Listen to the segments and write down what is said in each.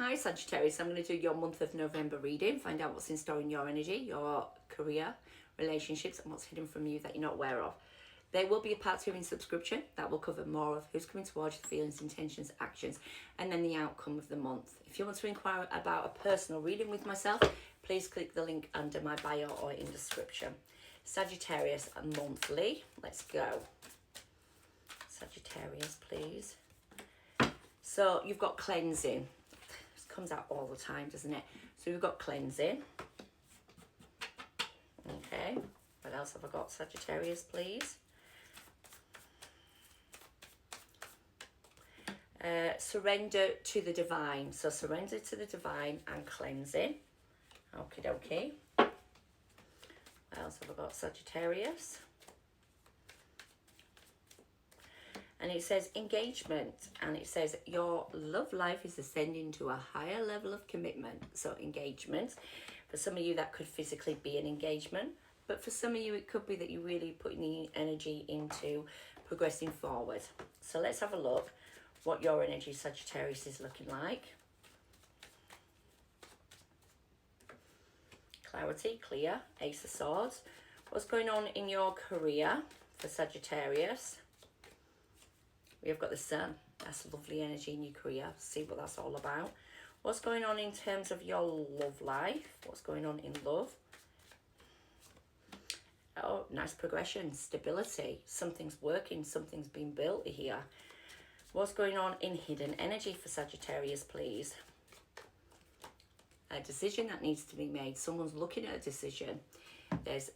Hi Sagittarius, I'm going to do your month of November reading, find out what's in store in your energy, your career, relationships, and what's hidden from you that you're not aware of. There will be a part 2 in subscription that will cover more of who's coming towards you, the feelings, intentions, actions, and then the outcome of the month. If you want to inquire about a personal reading with myself, please click the link under my bio or in description. Sagittarius monthly, let's go. Sagittarius, please. So you've got cleansing. This comes out all the time, doesn't it? So we've got cleansing. Okay, what else have I got, Sagittarius, please? Surrender to the divine. So surrender to the divine and cleansing. Okie dokie. What else have I got, Sagittarius? And it says engagement, and it says your love life is ascending to a higher level of commitment. So engagement, for some of you that could physically be an engagement, but for some of you it could be that you're really putting the energy into progressing forward. So let's have a look what your energy, Sagittarius, is looking like. Clarity, clear, Ace of Swords. What's going on in your career for Sagittarius? We've got the Sun. That's lovely energy in your career. See what that's all about. What's going on in terms of your love life? What's going on in love? Oh, nice progression, stability. Something's working, something's been built here. What's going on in hidden energy for Sagittarius, please? A decision that needs to be made. Someone's looking at a decision. There's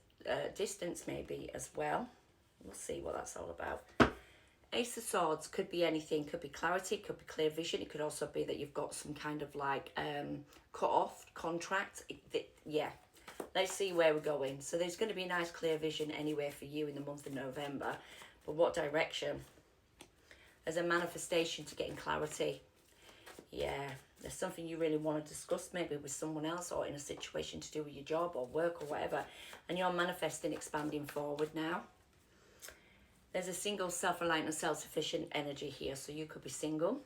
distance maybe as well. We'll see what that's all about. Ace of Swords could be anything, could be clarity, could be clear vision. It could also be that you've got some kind of like cut off contract. Yeah, let's see where we're going. So there's going to be a nice clear vision anyway for you in the month of November. But what direction? As a manifestation to getting clarity. Yeah, there's something you really want to discuss maybe with someone else or in a situation to do with your job or work or whatever. And you're manifesting, expanding forward now. There's a single, self-reliant and self-sufficient energy here. So you could be single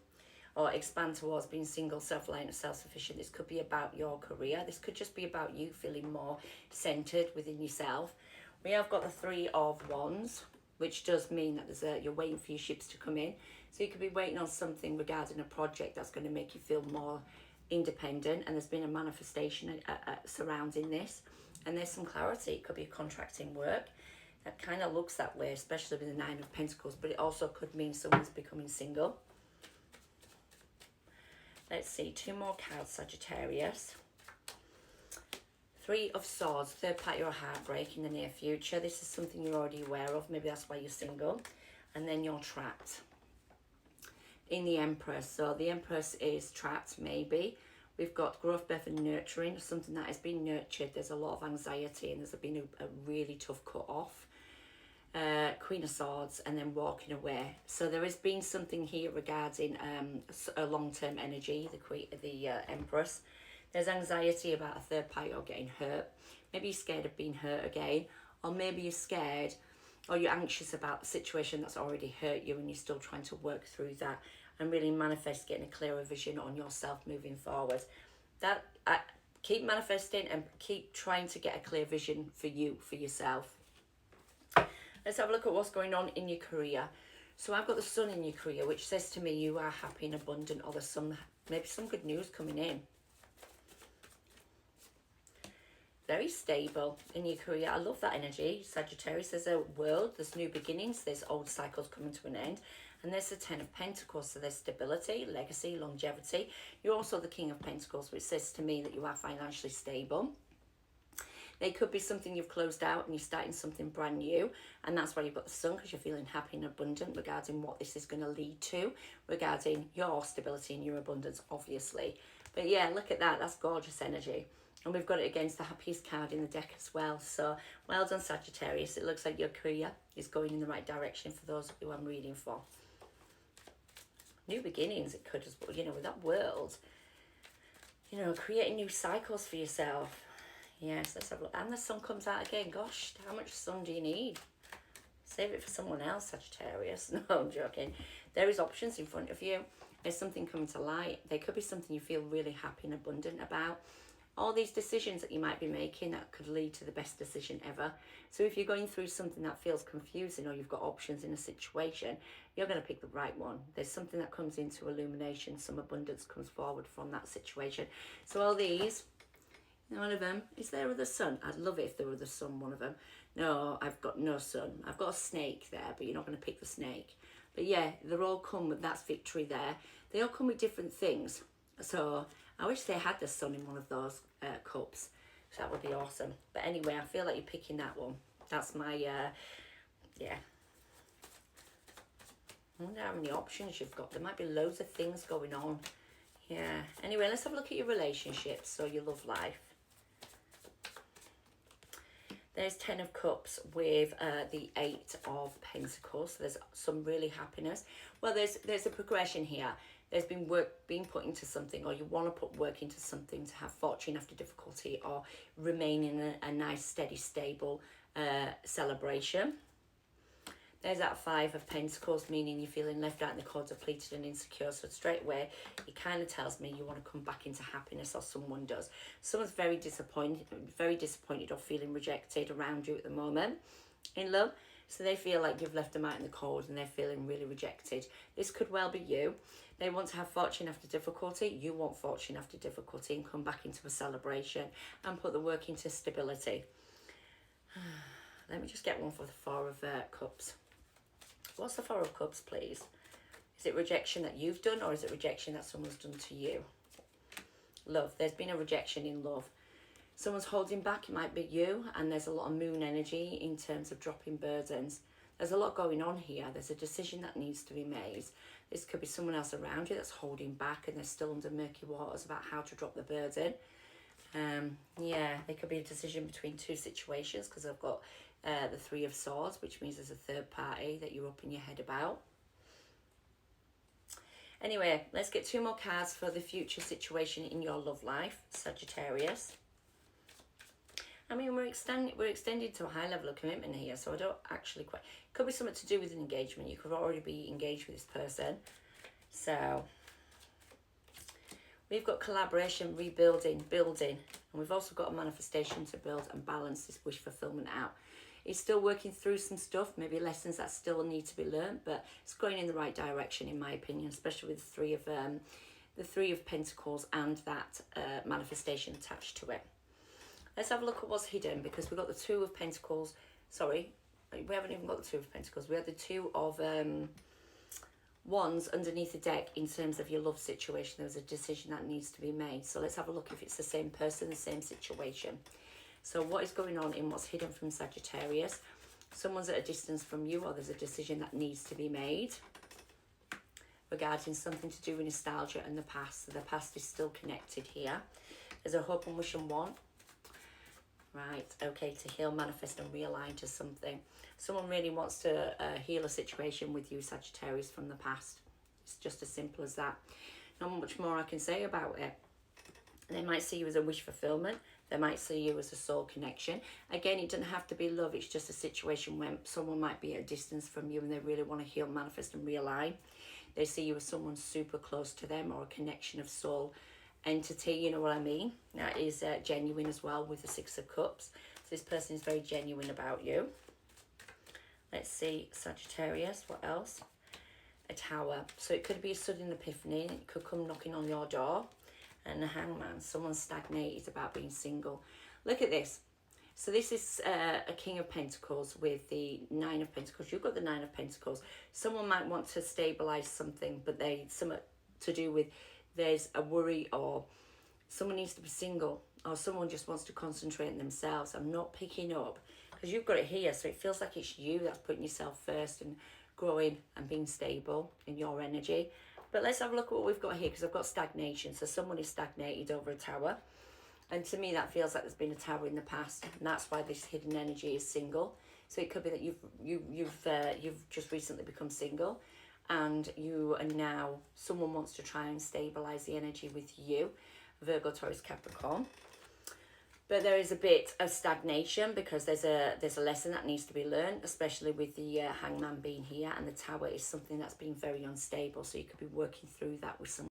or expand towards being single, self-reliant and self-sufficient. This could be about your career. This could just be about you feeling more centered within yourself. We have got the 3 of Wands, which does mean that you're waiting for your ships to come in. So you could be waiting on something regarding a project that's going to make you feel more independent. And there's been a manifestation surrounding this. And there's some clarity. It could be contracting work. That kind of looks that way, especially with the 9 of Pentacles, but it also could mean someone's becoming single. Let's see, 2 more cards, Sagittarius. 3 of Swords, third party or heartbreak in the near future. This is something you're already aware of, maybe that's why you're single. And then you're trapped in the Empress. So the Empress is trapped, maybe. We've got growth, birth and nurturing, something that has been nurtured. There's a lot of anxiety and there's been a really tough cut off. Queen of Swords and then walking away. So there has been something here regarding a long-term energy, the Empress. There's anxiety about a third party or getting hurt. Maybe you're scared of being hurt again, or maybe you're scared or you're anxious about the situation that's already hurt you and you're still trying to work through that and really manifest getting a clearer vision on yourself moving forward. Keep manifesting and keep trying to get a clear vision for you, for yourself. Let's have a look at what's going on in your career. So I've got the Sun in your career, which says to me you are happy and abundant, or there's maybe some good news coming in. Very stable in your career. I love that energy, Sagittarius. There's a world, there's new beginnings, there's old cycles coming to an end. And there's the 10 of Pentacles, so there's stability, legacy, longevity. You're also the King of Pentacles, which says to me that you are financially stable. They could be something you've closed out and you're starting something brand new. And that's why you've got the Sun, because you're feeling happy and abundant regarding what this is going to lead to, regarding your stability and your abundance, obviously. But yeah, look at that. That's gorgeous energy. And we've got it against the happiest card in the deck as well. So well done, Sagittarius. It looks like your career is going in the right direction for those who I'm reading for. New beginnings, it could as well, you know, with that world. You know, creating new cycles for yourself. Yes, let's have a look. And the Sun comes out again. Gosh, how much sun do you need? Save it for someone else, Sagittarius. No, I'm joking. There is options in front of you. There's something coming to light. There could be something you feel really happy and abundant about. All these decisions that you might be making that could lead to the best decision ever. So if you're going through something that feels confusing, or you've got options in a situation, you're going to pick the right one. There's something that comes into illumination. Some abundance comes forward from that situation. So all these, one of them, is there with the sun? I'd love it if there were the sun, one of them. No, I've got no sun. I've got a snake there, but you're not going to pick the snake. But yeah, they're all come with, that's victory there. They all come with different things. So I wish they had the sun in one of those cups. So that would be awesome. But anyway, I feel like you're picking that one. That's my, yeah. I wonder how many options you've got. There might be loads of things going on. Yeah. Anyway, let's have a look at your relationships, so your love life. There's 10 of Cups with the 8 of Pentacles. So there's some really happiness. Well, there's a progression here. There's been work being put into something, or you want to put work into something to have fortune after difficulty, or remain in a nice, steady, stable celebration. There's that 5 of Pentacles, meaning you're feeling left out in the cold, depleted and insecure. So straight away, it kind of tells me you want to come back into happiness, or someone does. Someone's very disappointed or feeling rejected around you at the moment in love. So they feel like you've left them out in the cold and they're feeling really rejected. This could well be you. They want to have fortune after difficulty. You want fortune after difficulty and come back into a celebration and put the work into stability. Let me just get one for the 4 of Cups. What's the 4 of Cups, please? Is it rejection that you've done, or is it rejection that someone's done to you? Love. There's been a rejection in love. Someone's holding back. It might be you, and there's a lot of moon energy in terms of dropping burdens. There's a lot going on here. There's a decision that needs to be made. This could be someone else around you that's holding back, and they're still under murky waters about how to drop the burden. Yeah, there could be a decision between 2 situations, because I've got the 3 of Swords, which means there's a third party that you're up in your head about. Anyway, let's get 2 more cards for the future situation in your love life, Sagittarius. I mean, we're extending to a high level of commitment here, so I don't actually quite... Could be something to do with an engagement. You could already be engaged with this person. So we've got collaboration, rebuilding, building, and we've also got a manifestation to build and balance this wish fulfillment out. It's still working through some stuff, maybe lessons that still need to be learned, but it's going in the right direction, in my opinion, especially with the 3 of Pentacles and that manifestation attached to it. Let's have a look at what's hidden, because we've got the 2 of Pentacles. Sorry, we haven't even got the 2 of Pentacles. We had the 2 of Wands underneath the deck in terms of your love situation. There's a decision that needs to be made. So let's have a look if it's the same person, the same situation. So what is going on in what's hidden from Sagittarius? Someone's at a distance from you, or there's a decision that needs to be made regarding something to do with nostalgia and the past. So the past is still connected here. There's a hope and wish and want. Right, okay, to heal, manifest and realign to something. Someone really wants to heal a situation with you, Sagittarius, from the past. It's just as simple as that. Not much more I can say about it. They might see you as a wish fulfillment. They might see you as a soul connection. Again, it doesn't have to be love. It's just a situation where someone might be at a distance from you and they really want to heal, manifest and realign. They see you as someone super close to them, or a connection of soul entity, you know what I mean? That is genuine as well with the 6 of Cups. So this person is very genuine about you. Let's see, Sagittarius, what else? A Tower. So it could be a sudden epiphany. It could come knocking on your door. And the Hangman, someone stagnated about being single. Look at this. So this is a King of Pentacles with the 9 of Pentacles. You've got the 9 of Pentacles. Someone might want to stabilize something, but something to do with, there's a worry, or someone needs to be single, or someone just wants to concentrate on themselves. I'm not picking up, because you've got it here, so it feels like it's you that's putting yourself first and growing and being stable in your energy. But let's have a look at what we've got here, because I've got stagnation. So someone is stagnated over a tower. And to me, that feels like there's been a tower in the past. And that's why this hidden energy is single. So it could be that you've just recently become single. And you are now, someone wants to try and stabilize the energy with you. Virgo, Taurus, Capricorn. But there is a bit of stagnation because there's a lesson that needs to be learned, especially with the Hangman being here, and the Tower is something that's been very unstable. So you could be working through that with someone.